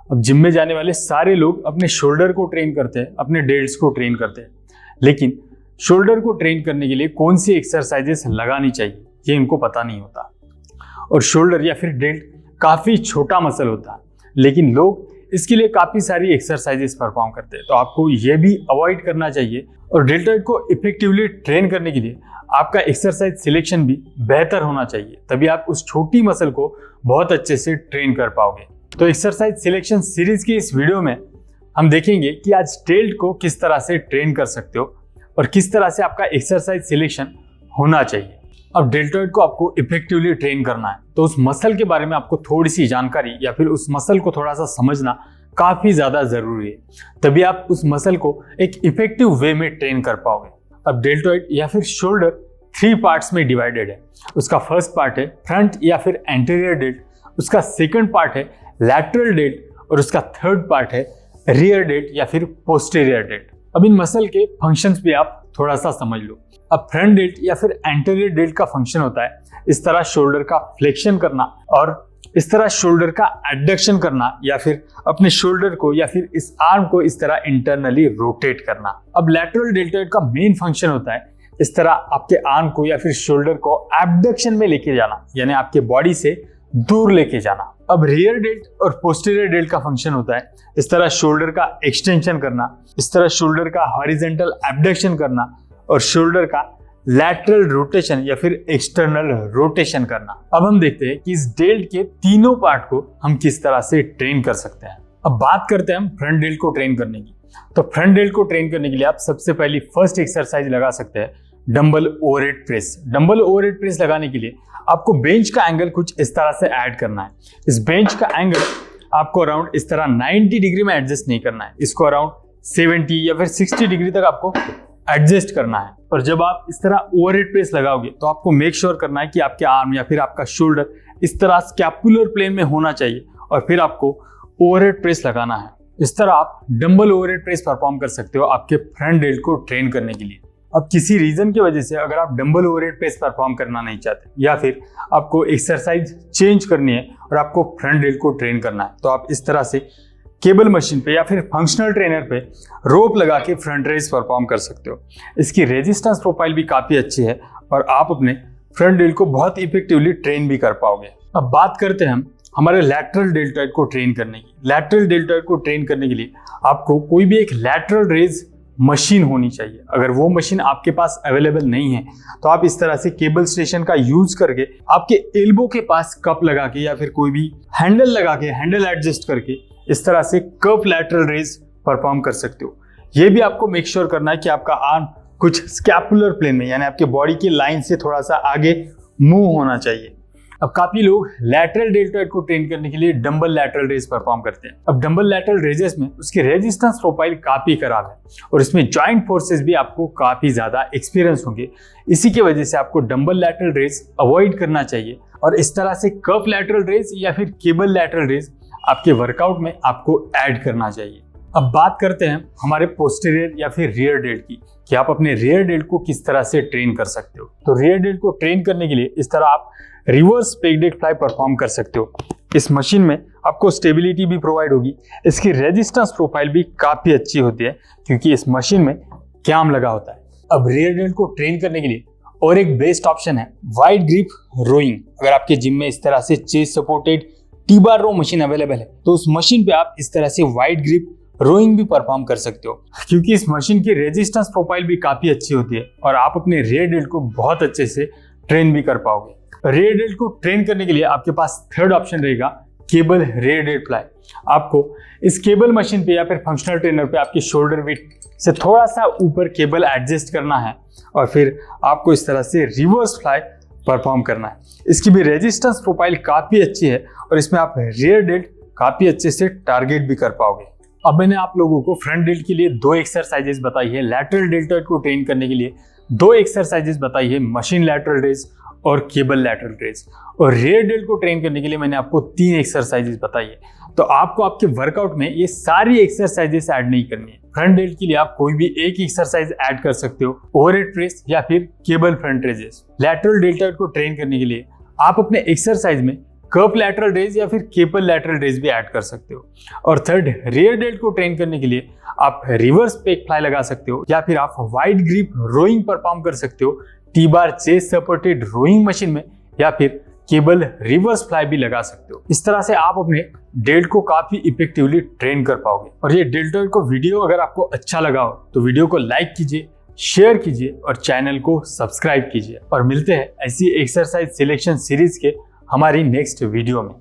अब जिम में जाने वाले सारे लोग अपने शोल्डर को ट्रेन करते हैं, अपने डेल्ट्स को ट्रेन करते हैं, लेकिन शोल्डर को ट्रेन करने के लिए कौन सी एक्सरसाइजेस लगानी चाहिए ये इनको पता नहीं होता। और शोल्डर या फिर डेल्ट काफ़ी छोटा मसल होता है, लेकिन लोग इसके लिए काफ़ी सारी एक्सरसाइजेस परफॉर्म करते हैं, तो आपको ये भी अवॉइड करना चाहिए। और डेल्टॉइड को इफेक्टिवली ट्रेन करने के लिए आपका एक्सरसाइज सिलेक्शन भी बेहतर होना चाहिए, तभी आप उस छोटी मसल को बहुत अच्छे से ट्रेन कर पाओगे। तो एक्सरसाइज सिलेक्शन सीरीज की इस वीडियो में हम देखेंगे कि आज डेल्ट को किस तरह से ट्रेन कर सकते हो और किस तरह से आपका एक्सरसाइज सिलेक्शन होना चाहिए। अब डेल्टॉइड को आपको इफेक्टिवली ट्रेन करना है, तो उस मसल के बारे में आपको थोड़ी सी जानकारी या फिर उस मसल को थोड़ा सा समझना काफी ज्यादा जरूरी है, तभी आप उस मसल को एक इफेक्टिव वे में ट्रेन कर पाओगे। अब डेल्टॉइड या फिर शोल्डर 3 पार्ट्स में डिवाइडेड है। उसका फर्स्ट पार्ट है फ्रंट या फिर एंटीरियर डेल्ट, उसका सेकंड पार्ट है लैटरल डेल्ट और उसका थर्ड पार्ट है रियर डेल्ट या फिर पोस्टीरियर डेल्ट। अब इन मसल के फंक्शंस भी आप थोड़ा सा समझ लो। अब फ्रंट डेल्ट या फिर एंटीरियर डेल्ट का फंक्शन होता है इस तरह शोल्डर का फ्लेक्शन करना और इस तरह शोल्डर का एडक्शन करना, या फिर अपने शोल्डर को या फिर इस आर्म को इस तरह इंटरनली रोटेट करना। अब लैटरल डेल्टॉइड का मेन फंक्शन होता है इस तरह आपके आर्म को या फिर शोल्डर को एबडक्शन में लेके जाना, यानी आपके बॉडी से दूर लेके जाना। अब रियर डेल्ट और पोस्टीरियर डेल्ट का फंक्शन होता है इस तरह शोल्डर का एक्सटेंशन करना, इस तरह शोल्डर का हॉरिजॉन्टल एबडक्शन करना और शोल्डर का लैटरल रोटेशन या फिर एक्सटर्नल रोटेशन करना। अब हम देखते हैं कि इस डेल्ट के तीनों पार्ट को हम किस तरह से ट्रेन कर सकते हैं। अब बात करते हैं हम फ्रंट डेल्ट को ट्रेन करने की। तो फ्रंट डेल्ट को ट्रेन करने के लिए आप सबसे पहली फर्स्ट एक्सरसाइज लगा सकते हैं dumbbell overhead press. Dumbbell overhead press लगाने के लिए आपको बेंच का एंगल कुछ इस तरह से ऐड करना है। इस बेंच का एंगल आपको अराउंड इस तरह 90 डिग्री में एडजस्ट नहीं करना है, इसको अराउंड 70 या फिर 60 डिग्री तक आपको एडजस्ट करना है। और जब आप इस तरह ओवरहेड प्रेस लगाओगे तो आपको मेक श्योर करना है कि आपके आर्म या फिर आपका शोल्डर इस तरह स्कैपुलर प्लेन में होना चाहिए और फिर आपको ओवरहेड प्रेस लगाना है। इस तरह आप डंबल ओवरहेड प्रेस परफॉर्म कर सकते हो आपके फ्रंट डेल्ट को ट्रेन करने के लिए। अब किसी रीजन की वजह से अगर आप डंबल ओवरहेड प्रेस परफॉर्म करना नहीं चाहते या फिर आपको एक्सरसाइज चेंज करनी है और आपको फ्रंट डेल्ट को ट्रेन करना है, तो आप इस तरह से केबल मशीन पे या फिर फंक्शनल ट्रेनर पे रोप लगा के फ्रंट रेज परफॉर्म कर सकते हो। इसकी रेजिस्टेंस प्रोफाइल भी काफ़ी अच्छी है और आप अपने फ्रंट डेल्ट को बहुत इफेक्टिवली ट्रेन भी कर पाओगे। अब बात करते हैं हम हमारे लैटरल डेल्टॉइड को ट्रेन करने की। लैटरल डेल्टॉइड को ट्रेन करने के लिए आपको कोई भी एक लैटरल रेज मशीन होनी चाहिए। अगर वो मशीन आपके पास अवेलेबल नहीं है तो आप इस तरह से केबल स्टेशन का यूज करके आपके एल्बो के पास कप लगा के या फिर कोई भी हैंडल लगा के हैंडल एडजस्ट करके इस तरह से कर्व लैटरल रेज परफॉर्म कर सकते हो। ये भी आपको मेक श्योर करना है कि आपका आर्म कुछ स्कैपुलर प्लेन में यानी आपके बॉडी की लाइन से थोड़ा सा आगे मूव होना चाहिए। अब काफी लोग लैटरल डेल्टॉइड को ट्रेन करने के लिए डंबल लैटरल रेज परफॉर्म करते हैं। अब डंबल लैटरल रेजेस में उसकी रेजिस्टेंस प्रोफाइल काफी खराब है और इसमें जॉइंट फोर्सेस भी आपको काफी ज्यादा एक्सपीरियंस होंगे। इसी की वजह से आपको डंबल लैटरल रेज अवॉइड करना चाहिए और इस तरह से कर्व लैटरल रेज या फिर केबल लैटरल रेज आपके वर्कआउट में आपको ऐड करना चाहिए। अब बात करते हैं हमारे पोस्टीरियर या फिर रियर डेल्ट की कि आप अपने रियर डेल्ट को किस तरह से ट्रेन कर सकते हो। तो रियर डेल्ट को ट्रेन करने के लिए इस तरह आप reverse peg dealt fly perform कर सकते हो। इस मशीन में आपको स्टेबिलिटी भी प्रोवाइड होगी। इसकी रेजिस्टेंस प्रोफाइल भी काफी अच्छी होती है क्योंकि इस मशीन में कैम लगा होता है। अब रियर डेल्ट को ट्रेन करने के लिए और एक बेस्ट ऑप्शन है वाइड ग्रिप रोइंग। अगर आपके जिम में इस तरह से चेस्ट सपोर्टेड टी बार रो मशीन अवेलेबल है तो उस मशीन पे आप इस तरह से वाइड ग्रिप रोइंग भी परफॉर्म कर सकते हो क्योंकि इस मशीन की रेजिस्टेंस प्रोफाइल भी काफी अच्छी होती है और आप अपने रियर डेल्ट को बहुत अच्छे से ट्रेन भी कर पाओगे। रियर डेल्ट को ट्रेन करने के लिए आपके पास थर्ड ऑप्शन रहेगा केबल रियर डेल्ट फ्लाई। आपको इस केबल मशीन पे या फिर फंक्शनल ट्रेनर पे आपके शोल्डर विड्थ से थोड़ा सा ऊपर केबल एडजस्ट करना है और फिर आपको इस तरह से रिवर्स फ्लाई परफॉर्म करना है। इसकी भी रेजिस्टेंस प्रोफाइल काफी अच्छी है और इसमें आप रियर डेल्ट काफी अच्छे से टारगेट भी कर पाओगे। अब मैंने आप लोगों को फ्रंट डेल्ट के लिए 2 एक्सरसाइजेस बताई है। लैटरल डेल्टॉइड को ट्रेन करने के लिए 2 एक्सरसाइजेस बताई है, मशीन लैटरल रेज और केबल लैटरल रेज। और रियर डेल्ट को ट्रेन करने के लिए मैंने आपको 3 एक्सरसाइजेस बताई है। तो आपको आपके वर्कआउट में ये सारी एक्सरसाइजेस ऐड नहीं करनी है। फ्रंट डेल्ट के लिए आप कोई भी एक एक्सरसाइज ऐड कर सकते हो, ओवरहेड प्रेस या फिर cable front raises. Lateral deltoid को ट्रेन करने के लिए आप अपने एक्सरसाइज में कर्व लैटरल रेज या फिर केबल लैटरल रेज भी ऐड कर सकते हो। और थर्ड, रियर डेल्ट को ट्रेन करने के लिए आप रिवर्स पेक फ्लाई लगा सकते हो या फिर आप वाइड ग्रिप रोइंग परफॉर्म कर सकते हो T bar chest supported rowing machine में, या फिर केबल रिवर्स फ्लाई भी लगा सकते हो। इस तरह से आप अपने डेल्ट को काफी इफेक्टिवली ट्रेन कर पाओगे। और ये डेल्टॉइड को वीडियो अगर आपको अच्छा लगा हो तो वीडियो को लाइक कीजिए, शेयर कीजिए और चैनल को सब्सक्राइब कीजिए। और मिलते हैं ऐसी एक्सरसाइज सिलेक्शन सीरीज के हमारी नेक्स्ट वीडियो में।